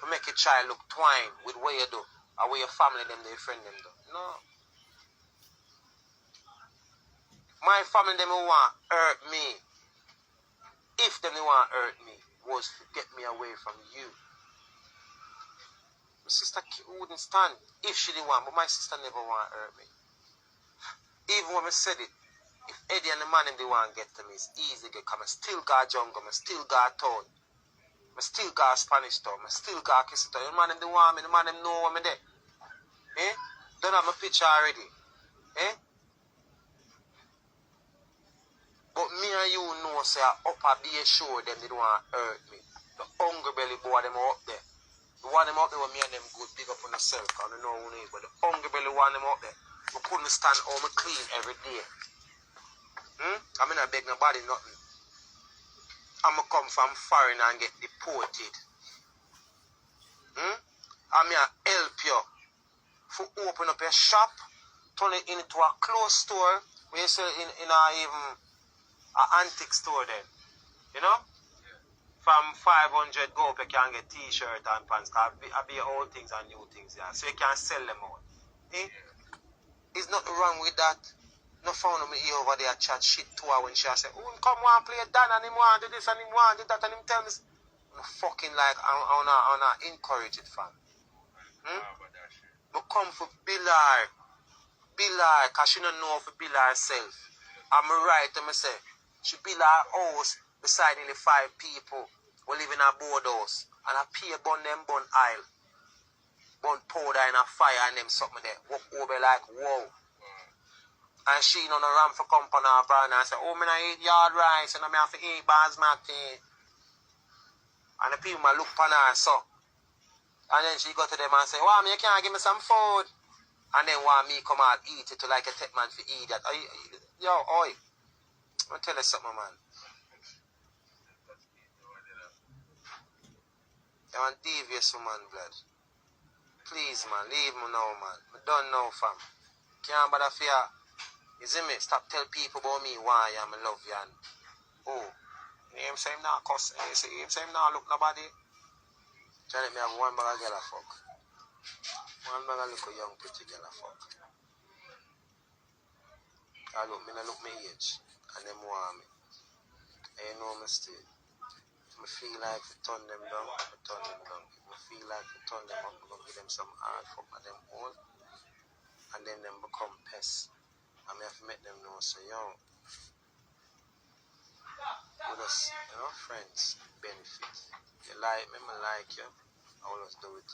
to make your child look twine with what you do, or what your family them, their friend them do. No. My family them who want hurt me, if them they want hurt me, was to get me away from you. My sister wouldn't stand if she didn't want, but my sister never want to hurt me. Even when I said it, if Eddie and the man them they want to get to me, it's easy to get, because I still got jungle, I still got town, I still got Spanish town, I still got kiss town. The man them they want me, the man them know what me there. Eh? Don't have my picture already. Eh? But me and you know, say, up at Bayshore, them they don't want to hurt me. The hungry belly boy them up there. The one them up there with me and them good big up on themselves, because I don't know who it is, but the hungry belly one them up there. We couldn't stand home clean every day. I mean, I beg nobody nothing. I'm going to come from foreign and get deported. I'm going to help you to open up your shop, turn it into a clothes store, where you sell in a even an antique store then. You know? From 500 go up, you can get t-shirt and pants. Because I be old things and new things. Yeah. So you can sell them out. Eh? There's nothing wrong with that. No phone me here over there chat shit to her when she say, oh, come on, play Dan and him want to do this and him want to do that and him tell me. I'm fucking like, I encourage it, fam. But come for Billar, because she don't know for Billar herself. I'm right to me say, she build her house beside nearly 5 people who live in a board house. And I pay bun them bun aisle. Bun powder in a fire and them something there. Walk over like, whoa. And she on a ram for company her brand and say, oh, me I eat yard rice and I have to eat basmati. And the people might look upon her so. And then she go to them and say, wow, you can't give me some food. And then want me come out eat it to like a tech man for eat that. Yo, oi. I'm tell you something, man. You want devious woman, blood. Please, man, leave me now, man. I don't know, fam. Can't bother fear. You see me? Stop tell people about me why I'm in love you and oh. You hear him say him now cuss. You see him say him now look nobody. Tell me have one bag of girl a fuck. One bag of little young pretty girl a fuck. I look me age. And them want me. And you know me still. If I feel like to turn them down, I turn them down. If I feel like to turn them up, I'm going to give them some hard fuck at them all. And then them become pests. I may have to make them know, so yo, with us, you know, friends, benefit. You like me, I like you, I always do it.